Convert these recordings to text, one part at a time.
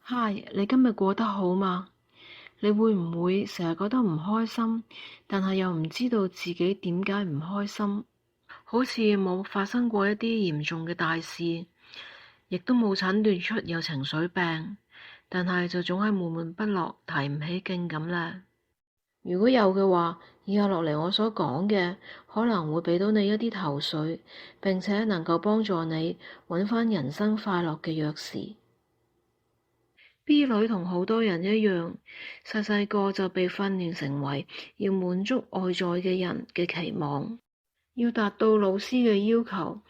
嗨，你今日過得好嗎？你會唔會成日覺得唔開心，但係又唔知道自己點解唔開心？好似冇發生過一啲嚴重嘅大事，亦都冇診斷出有情緒病，但係就總係悶悶不樂、提唔起勁咁咧。如果有嘅話，以下落嚟我所講嘅可能會俾到你一啲頭緒，並且能夠幫助你揾返人生快樂嘅鑰匙。B 女同好多人一樣，細細個就被訓練成為要滿足外在嘅人嘅期望，要達到老師嘅要求，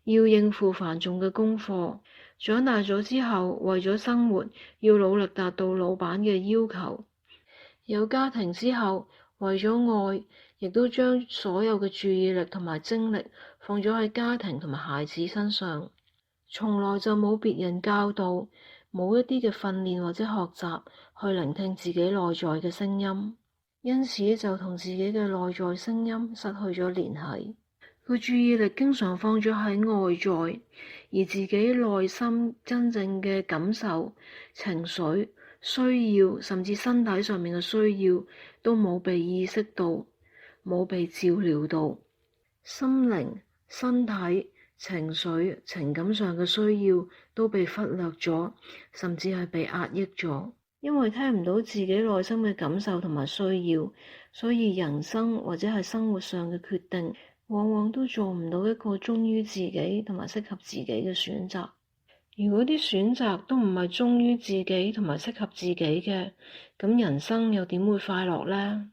要應付繁重嘅功課。長大咗之後，為咗生活，要努力達到老闆嘅要求。有家庭之後，為咗愛，亦都將所有嘅注意力同埋精力放咗喺家庭同埋孩子身上，從來就冇別人教導。冇一啲嘅訓練或者學習去聆聽自己內在嘅聲音，因此就同自己嘅內在聲音失去咗聯繫。佢注意力經常放咗喺外在，而自己內心真正嘅感受、情緒、需要，甚至身體上面嘅需要，都冇被意識到，冇被照料到。心靈、身體、情緒、情感上嘅需要都被忽略咗，甚至係被壓抑咗。因為聽唔到自己內心嘅感受同埋需要，所以人生或者係生活上嘅決定，往往都做唔到一個忠於自己同埋適合自己嘅選擇。如果啲選擇都唔係忠於自己同埋適合自己嘅，咁人生又點會快樂呢？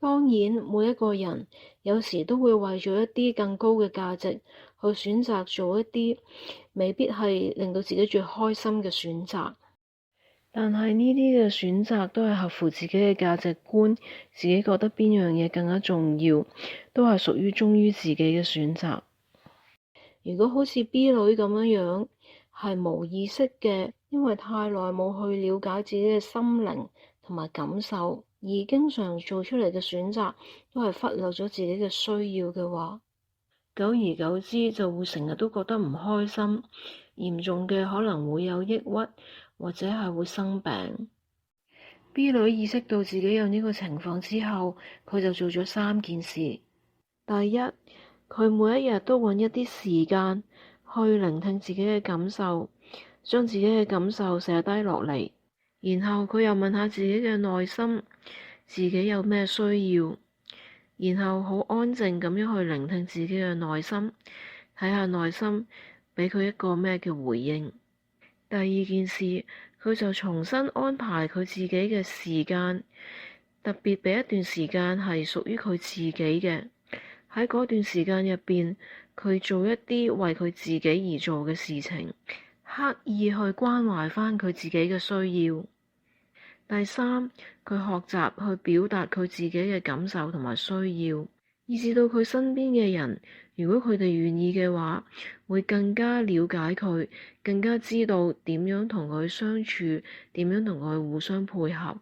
當然，每一個人有時都會為咗一啲更高嘅價值，去選擇做一啲未必係令到自己最開心嘅選擇。但係呢啲嘅選擇都係合乎自己嘅價值觀，自己覺得邊樣嘢更加重要，都係屬於忠於自己嘅選擇。如果好似 B 女咁樣，係冇意識嘅，因為太耐冇去了解自己嘅心靈同埋感受，而經常做出嚟嘅選擇都係忽略咗自己嘅需要嘅話，久而久之就會成日都覺得唔開心，嚴重嘅可能會有抑鬱，或者係會生病。B 女意識到自己有呢個情況之後，佢就做咗3件事。第一，佢每一日都揾一啲時間去聆聽自己嘅感受，將自己嘅感受寫低落嚟，然後佢又問下自己嘅內心，自己有咩需要，然後好安靜咁樣去聆聽自己嘅內心，睇下內心俾佢一個咩嘅回應。第二件事，佢就重新安排佢自己嘅時間，特別俾一段時間係屬於佢自己嘅。喺嗰段時間入邊，佢做一啲為佢自己而做嘅事情，刻意去關懷返佢自己嘅需要。第三，佢學習去表達佢自己嘅感受同埋需要，以至到佢身邊嘅人，如果佢哋願意嘅話，會更加了解佢，更加知道點樣同佢相處，點樣同佢互相配合。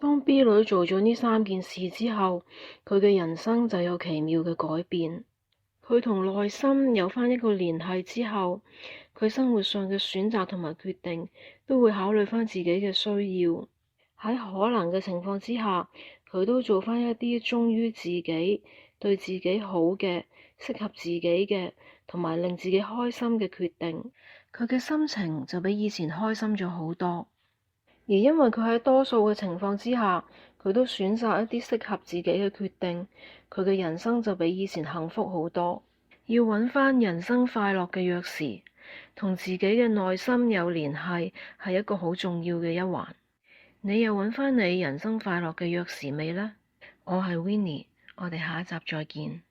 當 B 女做咗呢3件事之後，佢嘅人生就有奇妙嘅改變。佢同內心有返一個聯繫之後，佢生活上嘅選擇同埋決定都會考慮返自己嘅需要。喺可能嘅情況之下，佢都做返一啲忠於自己、對自己好嘅、適合自己嘅，同埋令自己開心嘅決定。佢嘅心情就比以前開心咗好多。而因為佢喺多數嘅情況之下，佢都選擇一啲適合自己嘅決定，佢嘅人生就比以前幸福好多。要揾返人生快樂嘅鑰匙，同自己嘅內心有聯繫，係一個好重要嘅一環。你又揾返你人生快樂嘅鑰匙未呢？我係 Winnie，我哋下一集再見。